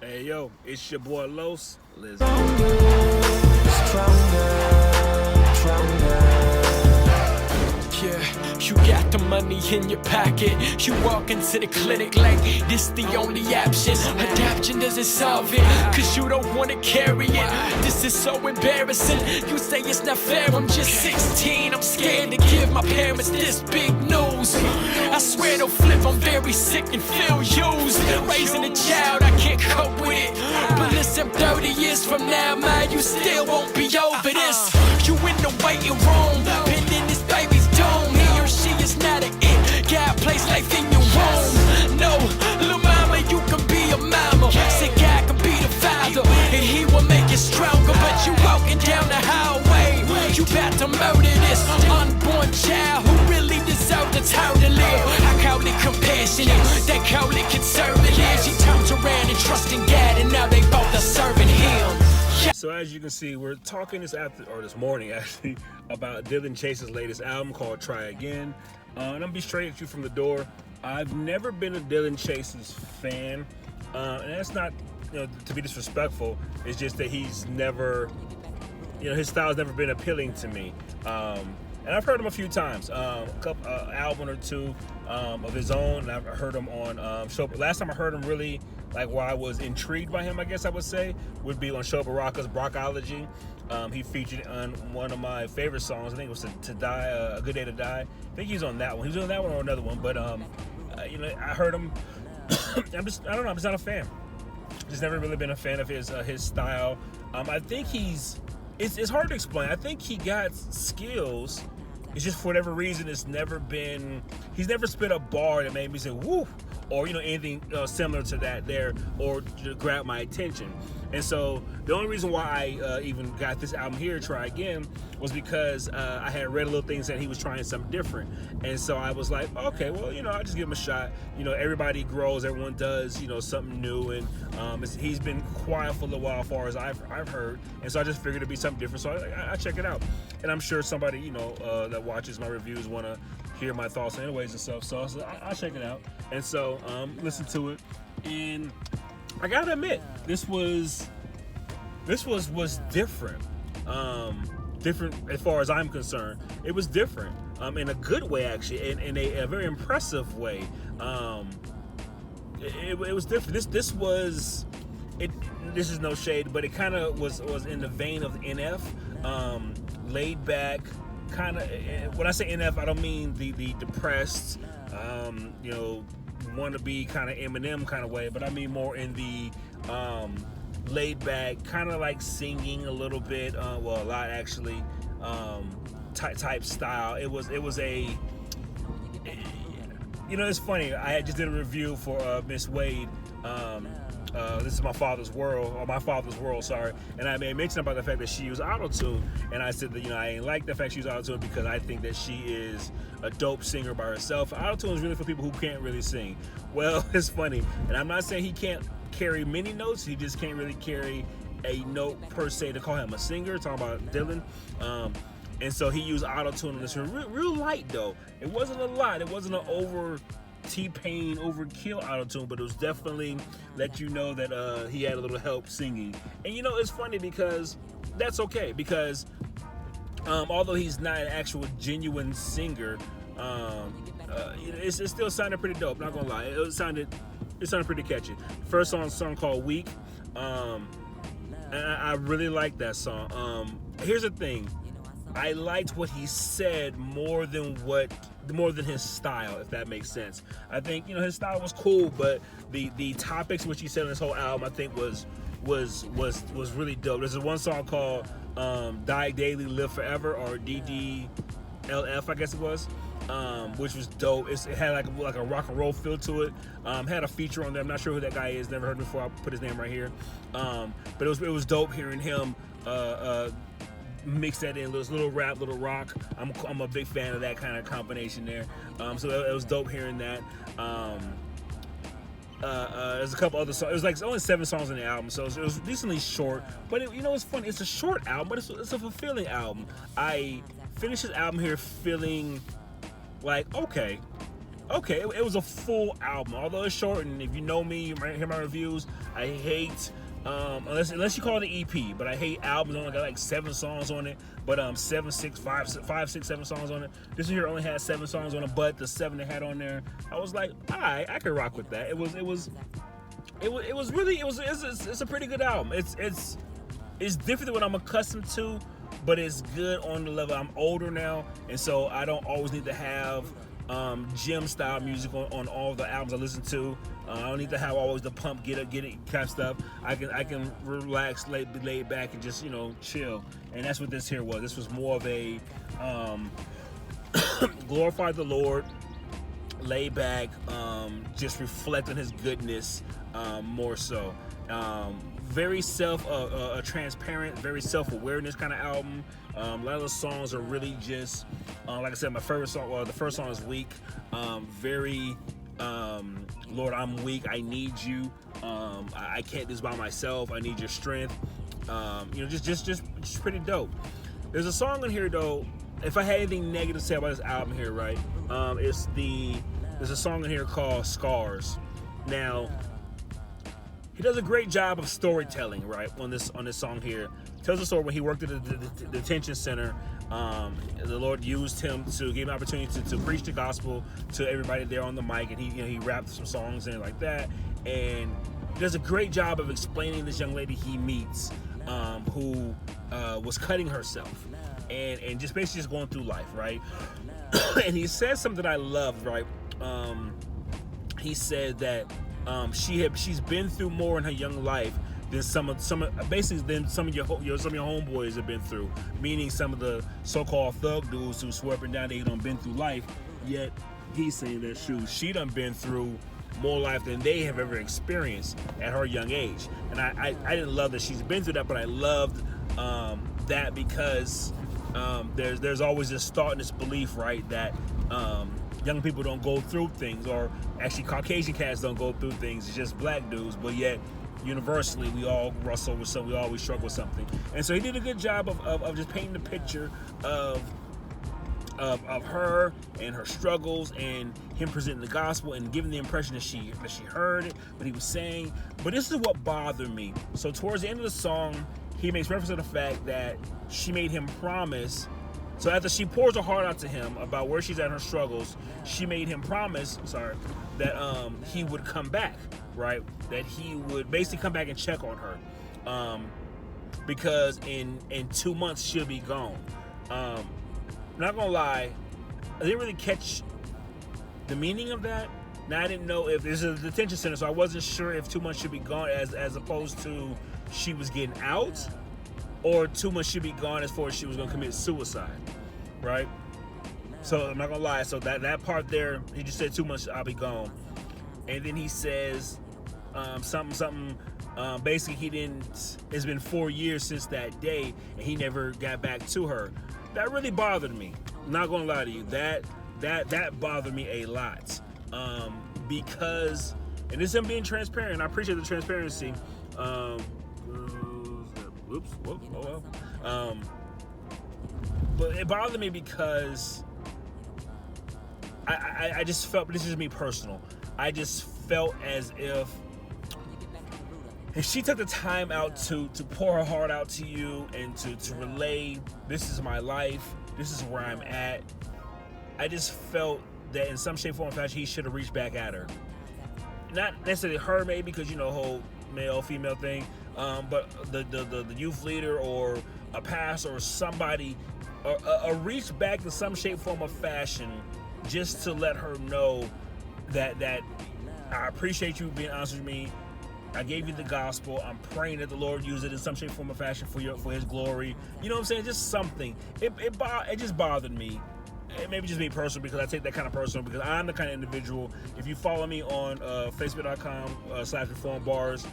Hey yo, it's your boy Los. Let's Yeah, you got the money in your pocket. You walk into the clinic like this the only option. Adoption doesn't solve it, cause you don't wanna carry it. This is so embarrassing. You say it's not fair, I'm just 16. I'm scared to give my parents this big news. I swear they'll flip, I'm very sick and feel used. Raising a child, I can't cope with it. But listen, 30 years from now, man, you still won't be over this. You in the waiting room, pending this baby's doom. He or she is not an it. God place life in your womb. No, little mama, you can be a mama. Say God can be the father, and he will make you stronger. But you walking down the highway, you about to murder this unborn child who really deserved a turn to live. I call it compassionate, they call it conservative. She turns around and trusts in God, and now they both are serving him. So as you can see, we're talking this morning actually, about Dillon Chase's latest album called Try Again. And I'm gonna be straight at you from the door. I've never been a Dillon Chase's fan, and that's not, to be disrespectful. It's just that he's never, his style's never been appealing to me. And I've heard him a few times, a couple album or two of his own. And I've heard him on show. Last time I heard him really, like, where I was intrigued by him, I guess I would say, would be on Show Baraka's Brockology. He featured on one of my favorite songs. I think it was "To Die," "A Good Day to Die." I think he's on that one. He was on that one or another one. But I heard him. I don't know. I'm just not a fan. Just never really been a fan of his style. I think it's hard to explain. I think he got skills. It's just for whatever reason, he's never spit a bar that made me say woo, or anything similar to that there, or to grab my attention. And so the only reason why I even got this album here, Try Again, was because I had read a little things that he was trying something different. And so I was like, okay, well, I'll just give him a shot. Everybody grows, everyone does, something new. And he's been quiet for a little while as far as I've heard. And so I just figured it'd be something different. So I check it out. And I'm sure somebody, that watches my reviews want to hear my thoughts anyways and stuff. So I'll check it out. And so listen to it. And I gotta admit, this was different. Different as far as I'm concerned. It was different in a good way, actually, in a very impressive way. It was different. This is no shade, but it kind of was in the vein of the NF, laid back. Kind of, when I say NF, I don't mean the depressed, wannabe kind of Eminem kind of way, but I mean more in the laid back, kind of like singing a little bit, a lot actually, type style. It was a, it's funny. I just did a review for Miss Wade. This is My Father's World, sorry. And I made mention about the fact that she used auto-tune. And I said that, I ain't like the fact she used auto-tune because I think that she is a dope singer by herself. Auto-tune is really for people who can't really sing. Well, it's funny. And I'm not saying he can't carry many notes. He just can't really carry a note per se to call him a singer. Talking about Dillon. And so he used auto-tune on this. Real light, though. It wasn't a lot. It wasn't an over T-Pain overkill auto-tune, but it was definitely let you know that he had a little help singing. And it's funny because that's okay, because although he's not an actual genuine singer, it still sounded pretty dope, not gonna lie. It sounded pretty catchy. First song called Weak, and I really liked that song. Here's the thing, I liked what he said more than his style, if that makes sense. I think his style was cool, but the topics which he said in this whole album, I think was really dope. There's one song called Die Daily Live Forever, or DDLF, I guit was, which was dope. It had like a rock and roll feel to it. Had a feature on there. I'm not sure who that guy is. Never heard him before. I'll put his name right here. But it was dope hearing him mix that in, little rap, little rock. I'm a big fan of that kind of combination there. So it was dope hearing that. There's a couple other songs. It was like only 7 songs in the album, so it was decently short. But it's funny. It's a short album, but it's a fulfilling album. I finished this album here feeling like, okay, okay, it was a full album. Although it's short, and if you know me, you might hear my reviews, I hate, unless you call it an EP, but I hate albums only got like 7 songs on it, but 7, 6, 5, 5, 6, 7 songs on it. This one here only had 7 songs on it, but the 7 they had on there, I was like, alright, I could rock with that. It's a pretty good album. It's different than what I'm accustomed to, but it's good on the level. I'm older now, and so I don't always need to have gym style music on all the albums I listen to. I don't need to have always the pump, get it kind of stuff. I can relax, be laid back, and just chill. And that's what this here was. This was more of a glorify the Lord, lay back, just reflect on His goodness, more so. Very transparent, very self-awareness kind of album. A lot of the songs are really just, like I said, my favorite song. Well, the first song is "Weak." Very, Lord, I'm weak. I need you. I can't do this by myself. I need your strength. Just pretty dope. There's a song in here though. If I had anything negative to say about this album here, right? There's a song in here called "Scars." Now, he does a great job of storytelling, right? On this song here, tells a story when he worked at the detention center. The Lord used him to give him an opportunity to preach the gospel to everybody there on the mic, and he rapped some songs in like that. And he does a great job of explaining this young lady he meets, who was cutting herself, and just basically just going through life, right? And he says something that I loved, right? He said that she's been through more in her young life than some of your homeboys have been through. Meaning some of the so-called thug dudes who swear up and down they done been through life. Yet he's saying that she done been through more life than they have ever experienced at her young age. And I didn't love that she's been through that, but I loved that because there's always this thought and this belief, right, that young people don't go through things, or actually Caucasian cats don't go through things. It's just black dudes, but yet universally we all wrestle with something, we always struggle with something. And so he did a good job of just painting the picture of her and her struggles, and him presenting the gospel and giving the impression that she heard it, what he was saying. But this is what bothered me. So towards the end of the song, he makes reference to the fact that she made him promise. So after she pours her heart out to him about where she's at in her struggles, she made him promise, that he would come back, right? That he would basically come back and check on her, because in 2 months she'll be gone. Not gonna lie, I didn't really catch the meaning of that. Now, I didn't know if this is a detention center, so I wasn't sure if 2 months should be gone as opposed to she was getting out, or 2 months should be gone as far as she was gonna commit suicide, right? So I'm not gonna lie. So that part there, he just said 2 months I'll be gone, and then he says something. Basically, he didn't. It's been 4 years since that day, and he never got back to her. That really bothered me. I'm not gonna lie to you. That bothered me a lot, because, and this is him being transparent. I appreciate the transparency. Oops. Whoa, oh well. But it bothered me because I just felt, but this is me personal, I just felt as if she took the time out to pour her heart out to you and to relay, this is my life, this is where I'm at. I just felt that in some shape, form, or fashion, he should have reached back at her. Not necessarily her, maybe, because whole male female thing, but the youth leader or a pastor or somebody, a reach back in some shape, form, or fashion, just to let her know that I appreciate you being honest with me. I gave you the gospel. I'm praying that the Lord use it in some shape, form, or fashion for His glory. You know what I'm saying? Just something. It just bothered me. It maybe just me personal, because I take that kind of personal, because I'm the kind of individual, if you follow me on facebook.com/reformbars,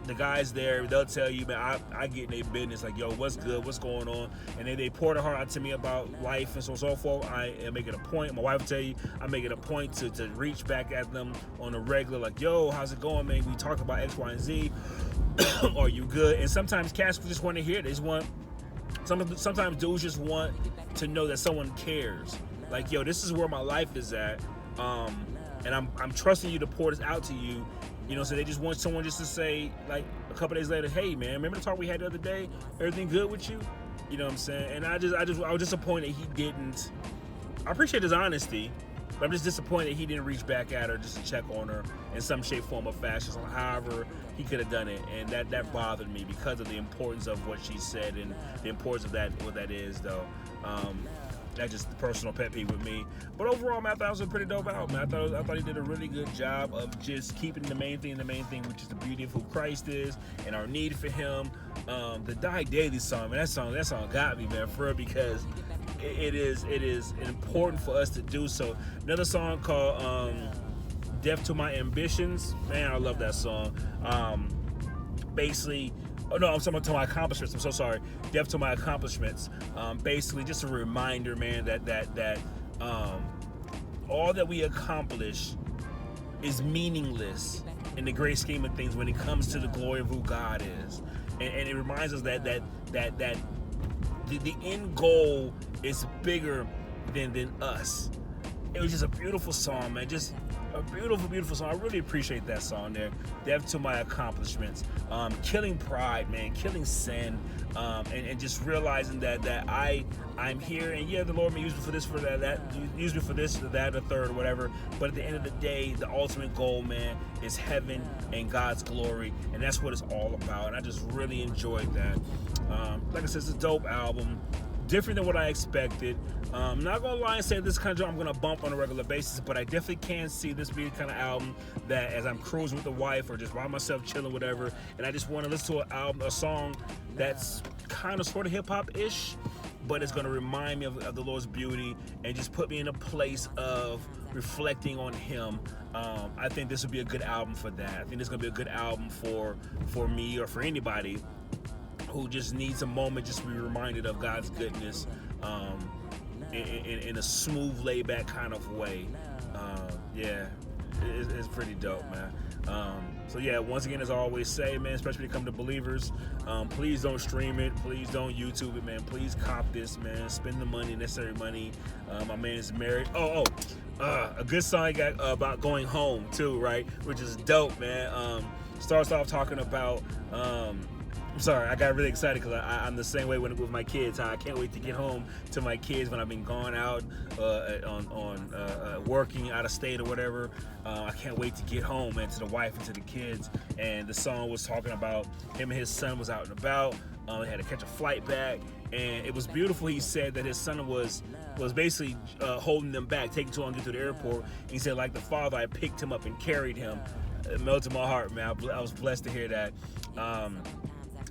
the guys there, they'll tell you, man, I get in their business, like, yo, what's good, what's going on, and then they pour their heart out to me about life and so on and so forth. I make it a point, my wife will tell you, I make it a point to reach back at them on a regular, like, yo, how's it going, man? We talk about X, Y, and Z. Are you good? And sometimes cats just want to hear it. They just want, sometimes dudes just want to know that someone cares. Like, yo, this is where my life is at. And I'm trusting you to pour this out to you. So they just want someone just to say, like, a couple days later, hey man, remember the talk we had the other day? Everything good with you? You know what I'm saying? And I was disappointed he didn't. I appreciate his honesty, but I'm just disappointed he didn't reach back at her just to check on her in some shape, form, or fashion. So however he could have done it, and that bothered me because of the importance of what she said and the importance of that, what that is, though. That's just the personal pet peeve with me. But overall, man, I thought it was a pretty dope album. I thought he did a really good job of just keeping the main thing, which is the beauty of who Christ is and our need for Him. The Die Daily song, man, that song got me, man, for real, because it is important for us to do so. Another song called Death to My Ambitions. Man, I love that song. Basically, oh no, I'm talking to my accomplishments. I'm so sorry. Death to My Accomplishments. Basically, just a reminder, man, that all that we accomplish is meaningless in the great scheme of things when it comes to the glory of who God is. And it reminds us that the end goal is bigger than us. It was just a beautiful song, man. Just a beautiful, beautiful song. I really appreciate that song there. Death to My Accomplishments. Killing pride, man. Killing sin. And just realizing that I'm here, and yeah, the Lord may use me for this, for that, use me for this, or that, or third, or whatever. But at the end of the day, the ultimate goal, man, is heaven and God's glory, and that's what it's all about. And I just really enjoyed that. Like I said, it's a dope album. Different than what I expected. I'm not gonna lie and say this kind of joint I'm gonna bump on a regular basis, but I definitely can see this being the kind of album that, as I'm cruising with the wife or just by myself chilling, whatever, and I just want to listen to a song that's kind of sort of hip hop ish, but it's gonna remind me of the Lord's beauty and just put me in a place of reflecting on Him. I think this would be a good album for that. I think this is gonna be a good album for me or for anybody who just needs a moment just to be reminded of God's goodness in a smooth, laid-back kind of way. Yeah, it's pretty dope, man. So yeah, once again, as I always say, man, especially when it comes to believers, please don't stream it, please don't YouTube it, man. Please cop this, man. Spend the money, necessary money. My man is married. A good song got about going home too, right? Which is dope, man. Starts off talking about. I'm sorry, I got really excited because I'm the same way with my kids. How I can't wait to get home to my kids when I've been gone out on working out of state or whatever. I can't wait to get home, man, to the wife and to the kids. And the song was talking about him and his son was out and about. They had to catch a flight back, and it was beautiful. He said that his son was basically holding them back, taking too long to get to the airport. And he said, like the father, I picked him up and carried him. It melted my heart, man. I was blessed to hear that.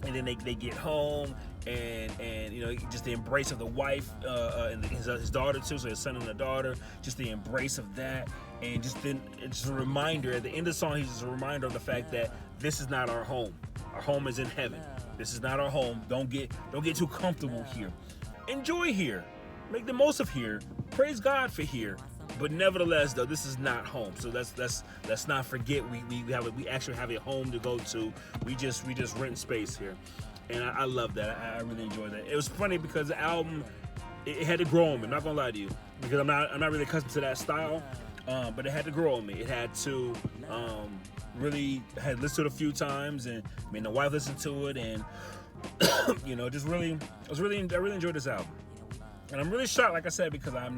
And then they get home, and just the embrace of the wife and his daughter too, so his son and the daughter, just the embrace of that, and just then it's a reminder at the end of the song. He's just a reminder of the fact that this is not our home. Our home is in heaven. This is not our home. Don't get too comfortable here. Enjoy here. Make the most of here. Praise God for here. But nevertheless, though, this is not home. So let's not forget we actually have a home to go to. We just rent space here, and I love that. I really enjoyed that. It was funny because the album it had to grow on me. I'm not gonna lie to you, because I'm not really accustomed to that style. But it had to grow on me. It had to really had listened to it a few times, and I mean the wife listened to it, and I really enjoyed this album, and I'm really shocked, like I said, because I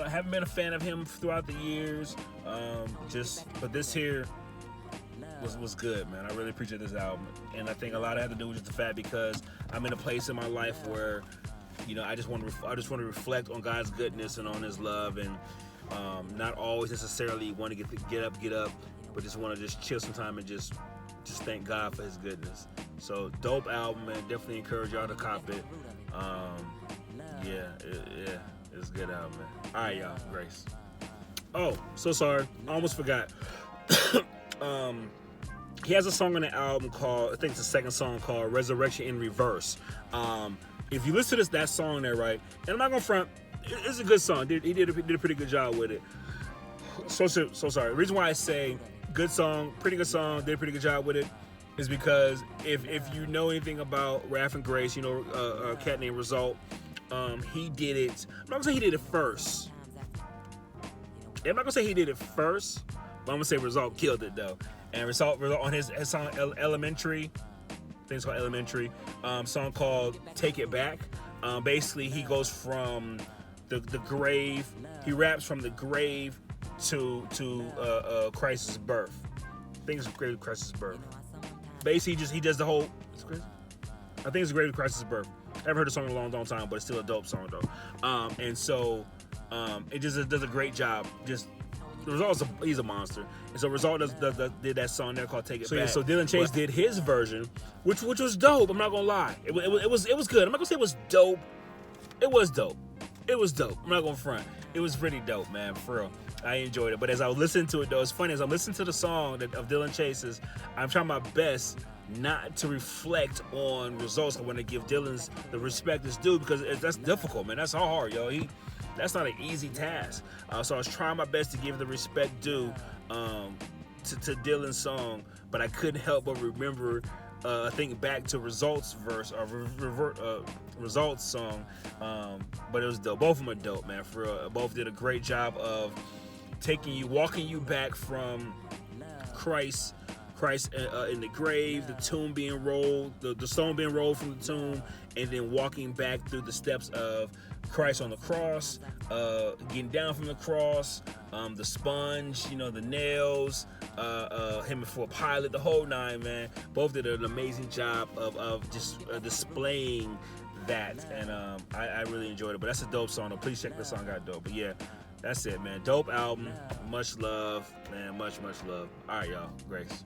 haven't been a fan of him throughout the years. But this here was good, man. I really appreciate this album, and I think a lot had to do with just the fact because I'm in a place in my life where, I just want to reflect on God's goodness and on His love, and not always necessarily want to get up, but just want to just chill sometime and just thank God for His goodness. So dope album, man. Definitely encourage y'all to cop it. It's a good album, man. All right, y'all. Grace. Oh, so sorry. I almost forgot. He has a song on the album called, I think it's the second song, called Resurrection in Reverse. If you listen to that song there, right, and I'm not going to front, it's a good song. He did a pretty good job with it. So sorry. The reason why I say good song, pretty good song, did a pretty good job with it, is because if you know anything about Wrath and Grace, a cat named Result, he did it. I'm not gonna say he did it first. I'm not gonna say he did it first, but I'm gonna say Result killed it though. And Result on his song Elementary, I think it's called Elementary, song called Take It Back. Basically, he goes from the grave. He raps from the grave to Christ's birth. I think it's grave to Christ's birth. Basically, he does the whole. I think it's grave to Christ's birth. I haven't heard the song in a long time, but it's still a dope song though. And so it just does a great job. Just the Result's he's a monster. And so Result did that song there called Take It Back. So Dillon Chase did his version, which was dope. I'm not gonna lie, it was good. I'm not gonna say it was dope. It was dope. It was dope. I'm not gonna front. It was pretty dope, man, for real. I enjoyed it. But as I was listening to it, though, it's funny. As I'm listening to the song of Dillon Chase's, I'm trying my best not to reflect on Results. I want to give Dillon's the respect it's due because that's difficult, man. That's hard, yo. That's not an easy task. So I was trying my best to give the respect due to Dillon's song, but I couldn't help but remember. Think back to Results verse or Results song, but it was dope. Both of them are dope, man. For real, both did a great job of walking you back from Christ in the grave, the tomb being rolled, the stone being rolled from the tomb, and then walking back through the steps of Christ on the cross, getting down from the cross, the sponge, the nails, him before Pilate, the whole nine, man. Both did an amazing job of just displaying that, and I really enjoyed it. But that's a dope song, though. Please check this song out, dope. But yeah, that's it, man. Dope album. Much love, man. Much love. All right, y'all. Grace.